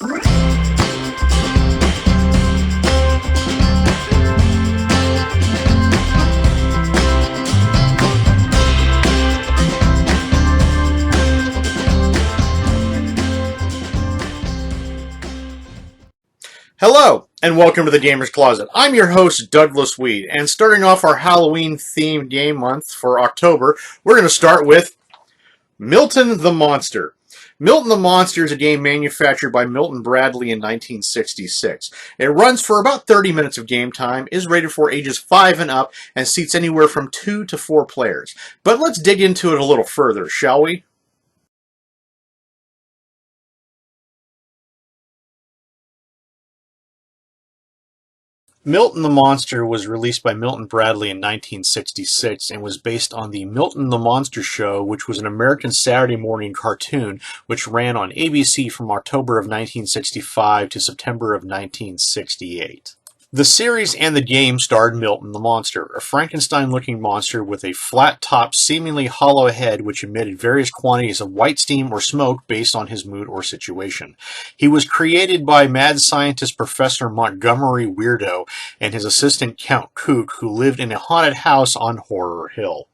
Hello, and welcome to the Gamer's Closet. I'm your host, Douglas Weed, and starting off our Halloween-themed game month for October, we're going to start with Milton the Monster. Milton the Monster is a game manufactured by Milton Bradley in 1966. It runs for about 30 minutes of game time, is rated for ages 5 and up, and seats anywhere from 2 to 4 players. But let's dig into it a little further, shall we? Milton the Monster was released by Milton Bradley in 1966 and was based on the Milton the Monster Show, which was an American Saturday morning cartoon which ran on ABC from October of 1965 to September of 1968. The series and the game starred Milton the Monster, a Frankenstein-looking monster with a flat-topped, seemingly hollow head which emitted various quantities of white steam or smoke based on his mood or situation. He was created by mad scientist Professor Montgomery Weirdo and his assistant Count Kook, who lived in a haunted house on Horror Hill.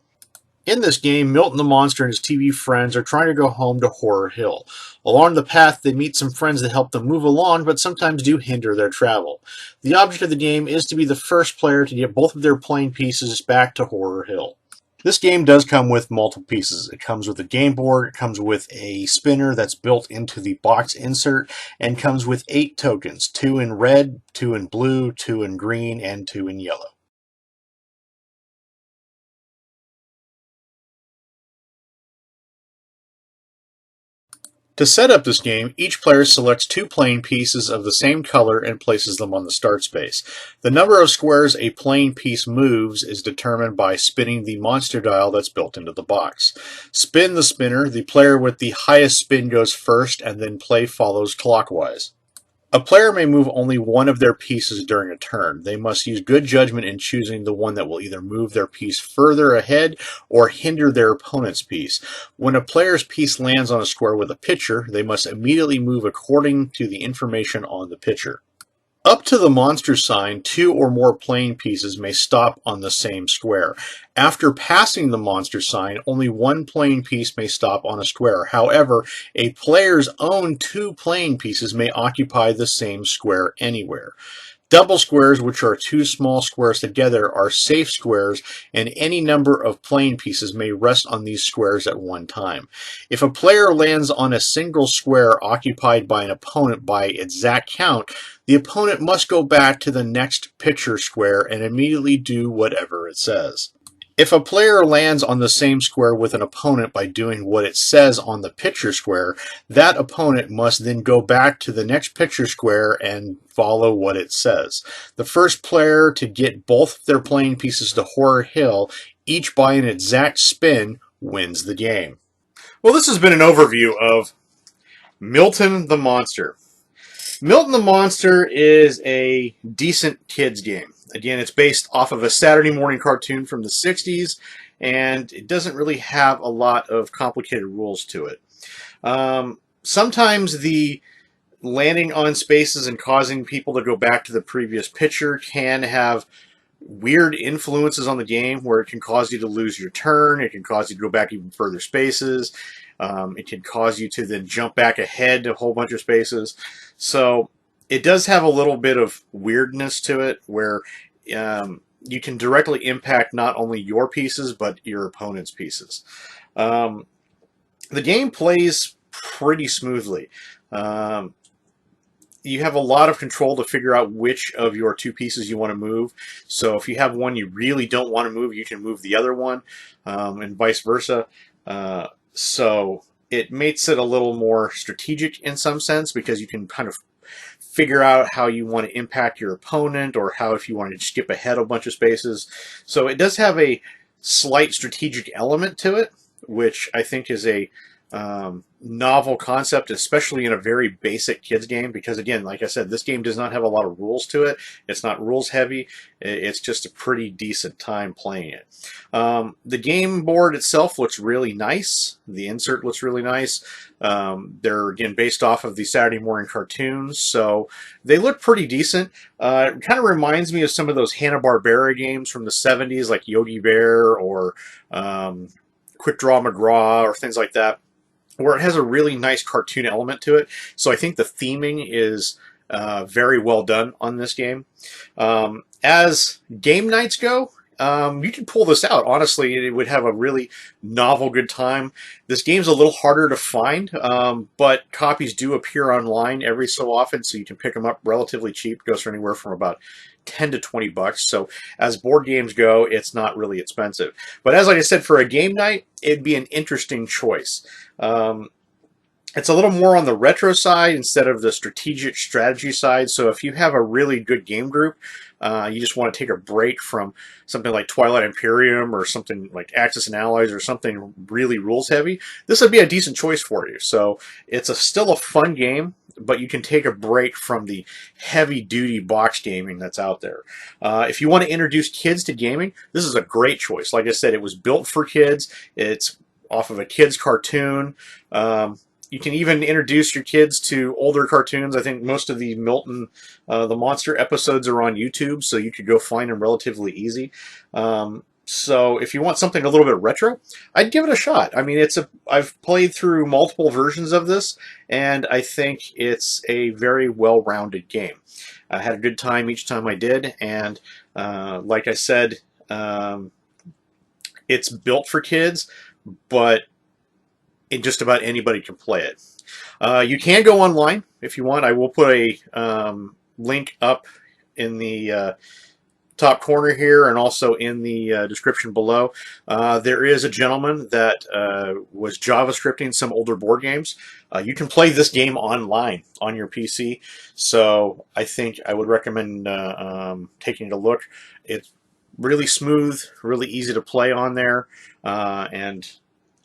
In this game, Milton the Monster and his TV friends are trying to go home to Horror Hill. Along the path, they meet some friends that help them move along, but sometimes do hinder their travel. The object of the game is to be the first player to get both of their playing pieces back to Horror Hill. This game does come with multiple pieces. It comes with a game board, it comes with a spinner that's built into the box insert, and comes with 8 tokens, 2 in red, 2 in blue, 2 in green, and 2 in yellow. To set up this game, each player selects 2 playing pieces of the same color and places them on the start space. The number of squares a playing piece moves is determined by spinning the monster dial that's built into the box. Spin the spinner, the player with the highest spin goes first, and then play follows clockwise. A player may move only one of their pieces during a turn. They must use good judgment in choosing the one that will either move their piece further ahead or hinder their opponent's piece. When a player's piece lands on a square with a picture, they must immediately move according to the information on the picture. Up to the monster sign, 2 or more playing pieces may stop on the same square. After passing the monster sign, only 1 playing piece may stop on a square. However, a player's own 2 playing pieces may occupy the same square anywhere. Double squares, which are 2 small squares together, are safe squares, and any number of playing pieces may rest on these squares at one time. If a player lands on a single square occupied by an opponent by exact count, the opponent must go back to the next picture square and immediately do whatever it says. If a player lands on the same square with an opponent by doing what it says on the picture square, that opponent must then go back to the next picture square and follow what it says. The first player to get both their playing pieces to Horror Hill, each by an exact spin, wins the game. Well, this has been an overview of Milton the Monster. Milton the Monster is a decent kids game. Again, it's based off of a Saturday morning cartoon from the 60s, and it doesn't really have a lot of complicated rules to it. Sometimes the landing on spaces and causing people to go back to the previous picture can have weird influences on the game where it can cause you to lose your turn, it can cause you to go back even further spaces, it can cause you to then jump back ahead a whole bunch of spaces. So it does have a little bit of weirdness to it where you can directly impact not only your pieces but your opponent's pieces. The game plays pretty smoothly. You have a lot of control to figure out which of your 2 pieces you want to move. So if you have one you really don't want to move, you can move the other one, and vice versa. So it makes it a little more strategic in some sense because you can kind of figure out how you want to impact your opponent or how if you want to skip ahead a bunch of spaces. So it does have a slight strategic element to it, which I think is a novel concept, especially in a very basic kids game, because again, like I said, this game does not have a lot of rules to it. It's not rules heavy. It's just a pretty decent time playing it. The game board itself looks really nice. The insert looks really nice. They're, again, based off of the Saturday morning cartoons, so they look pretty decent. It kind of reminds me of some of those Hanna-Barbera games from the 70s, like Yogi Bear or Quick Draw McGraw or things like that, where it has a really nice cartoon element to it. So I think the theming is very well done on this game. As game nights go, you can pull this out. Honestly, it would have a really novel, good time. This game's a little harder to find, but copies do appear online every so often, so you can pick them up relatively cheap. It goes for anywhere from about 10 to 20 bucks. So as board games go, it's not really expensive. But as like I said, for a game night, it'd be an interesting choice. It's a little more on the retro side instead of the strategic strategy side. So if you have a really good game group, you just want to take a break from something like Twilight Imperium or something like Axis and Allies or something really rules heavy, this would be a decent choice for you. So it's still a fun game, but you can take a break from the heavy-duty box gaming that's out there. If you want to introduce kids to gaming, this is a great choice. Like I said, it was built for kids. It's off of a kid's cartoon. You can even introduce your kids to older cartoons. I think most of the Milton the Monster episodes are on YouTube, so you could go find them relatively easy. So if you want something a little bit retro, I'd give it a shot. I mean, I've played through multiple versions of this, and I think it's a very well-rounded game. I had a good time each time I did, and like I said, it's built for kids, but just about anybody can play it. You can go online if you want. I will put a link up in the top corner here and also in the description below. There is a gentleman that was JavaScripting some older board games. You can play this game online on your PC, so I think I would recommend taking a look. It's really smooth, really easy to play on there, and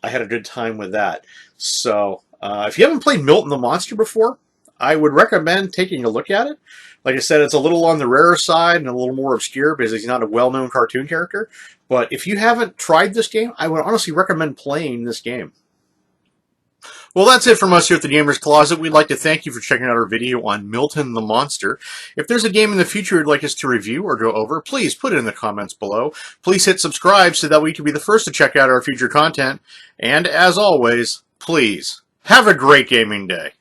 I had a good time with that. So if you haven't played Milton the Monster before, I would recommend taking a look at it. Like I said, it's a little on the rarer side and a little more obscure because he's not a well-known cartoon character. But if you haven't tried this game, I would honestly recommend playing this game. Well, that's it from us here at the Gamers Closet. We'd like to thank you for checking out our video on Milton the Monster. If there's a game in the future you'd like us to review or go over, please put it in the comments below. Please hit subscribe so that we can be the first to check out our future content. And as always, please have a great gaming day.